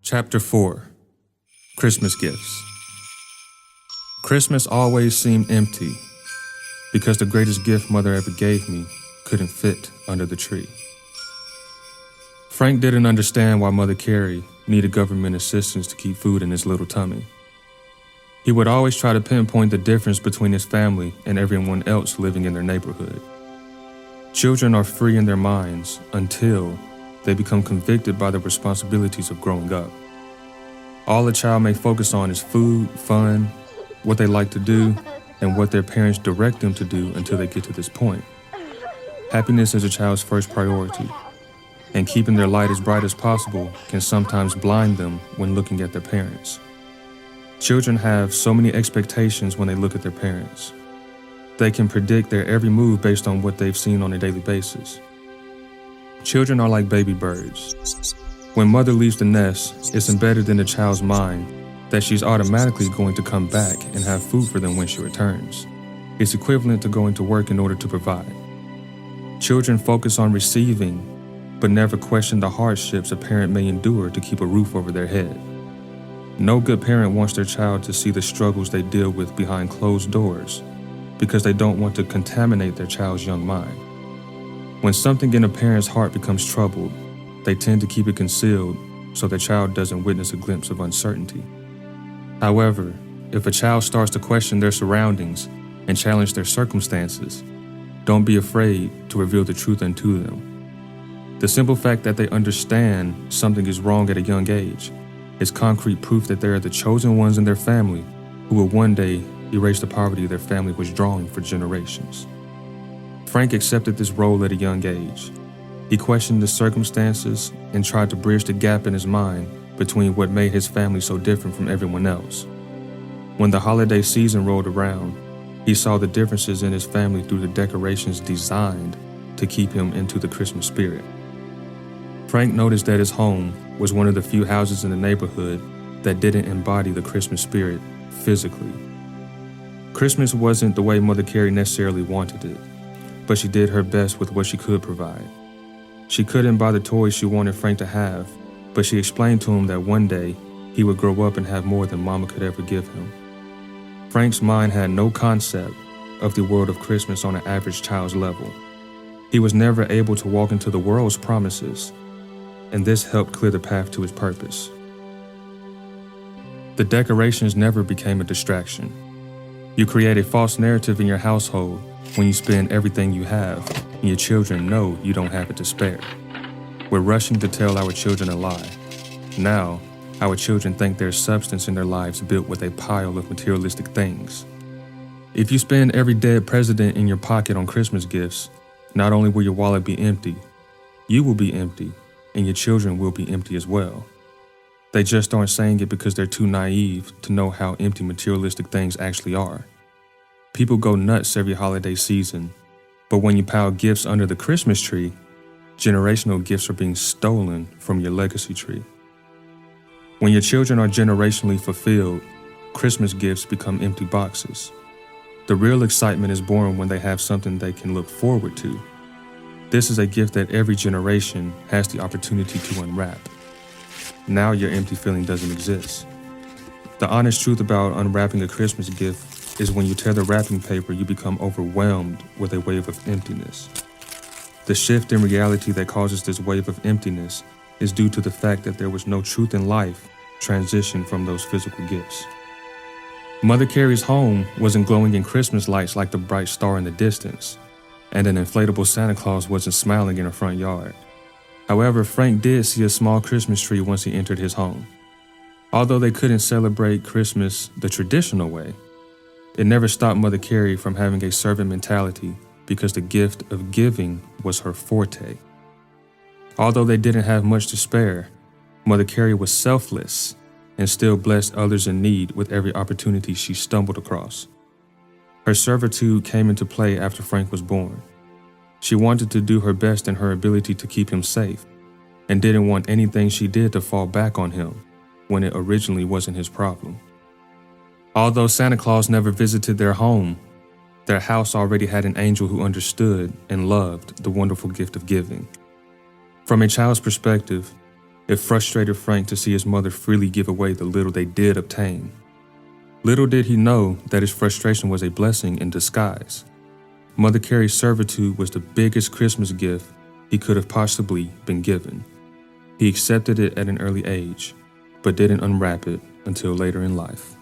Chapter 4. Christmas Gifts. Christmas always seemed empty because the greatest gift Mother ever gave me couldn't fit under the tree. Frank didn't understand why Mother Carrie needed government assistance to keep food in his little tummy. He would always try to pinpoint the difference between his family and everyone else living in their neighborhood. Children are free in their minds until they become convicted by the responsibilities of growing up. All a child may focus on is food, fun, what they like to do, and what their parents direct them to do until they get to this point. Happiness is a child's first priority, and keeping their light as bright as possible can sometimes blind them when looking at their parents. Children have so many expectations when they look at their parents. They can predict their every move based on what they've seen on a daily basis. Children are like baby birds. When mother leaves the nest, it's embedded in the child's mind that she's automatically going to come back and have food for them when she returns. It's equivalent to going to work in order to provide. Children focus on receiving, but never question the hardships a parent may endure to keep a roof over their head. No good parent wants their child to see the struggles they deal with behind closed doors because they don't want to contaminate their child's young mind. When something in a parent's heart becomes troubled, they tend to keep it concealed so their child doesn't witness a glimpse of uncertainty. However, if a child starts to question their surroundings and challenge their circumstances, don't be afraid to reveal the truth unto them. The simple fact that they understand something is wrong at a young age is concrete proof that they are the chosen ones in their family who will one day erase the poverty their family was drawing for generations. Frank accepted this role at a young age. He questioned the circumstances and tried to bridge the gap in his mind between what made his family so different from everyone else. When the holiday season rolled around, he saw the differences in his family through the decorations designed to keep him into the Christmas spirit. Frank noticed that his home was one of the few houses in the neighborhood that didn't embody the Christmas spirit physically. Christmas wasn't the way Mother Carrie necessarily wanted it, but she did her best with what she could provide. She couldn't buy the toys she wanted Frank to have, but she explained to him that one day he would grow up and have more than Mama could ever give him. Frank's mind had no concept of the world of Christmas on an average child's level. He was never able to walk into the world's promises, and this helped clear the path to his purpose. The decorations never became a distraction. You create a false narrative in your household when you spend everything you have, and your children know you don't have it to spare. We're rushing to tell our children a lie. Now, our children think there's substance in their lives built with a pile of materialistic things. If you spend every dead president in your pocket on Christmas gifts, not only will your wallet be empty, you will be empty, and your children will be empty as well. They just aren't saying it because they're too naive to know how empty materialistic things actually are. People go nuts every holiday season, but when you pile gifts under the Christmas tree, generational gifts are being stolen from your legacy tree. When your children are generationally fulfilled, Christmas gifts become empty boxes. The real excitement is born when they have something they can look forward to. This is a gift that every generation has the opportunity to unwrap. Now your empty feeling doesn't exist. The honest truth about unwrapping a Christmas gift is when you tear the wrapping paper, you become overwhelmed with a wave of emptiness. The shift in reality that causes this wave of emptiness is due to the fact that there was no truth in life transitioned from those physical gifts. Mother Carrie's home wasn't glowing in Christmas lights like the bright star in the distance, and an inflatable Santa Claus wasn't smiling in her front yard. However, Frank did see a small Christmas tree once he entered his home. Although they couldn't celebrate Christmas the traditional way, it never stopped Mother Carrie from having a servant mentality because the gift of giving was her forte. Although they didn't have much to spare, Mother Carrie was selfless and still blessed others in need with every opportunity she stumbled across. Her servitude came into play after Frank was born. She wanted to do her best in her ability to keep him safe and didn't want anything she did to fall back on him when it originally wasn't his problem. Although Santa Claus never visited their home, their house already had an angel who understood and loved the wonderful gift of giving. From a child's perspective, It frustrated Frank to see his mother freely give away the little they did obtain. Little did he know that his frustration was a blessing in disguise. Mother Carey's servitude was the biggest Christmas gift he could have possibly been given. He accepted it at an early age, but didn't unwrap it until later in life.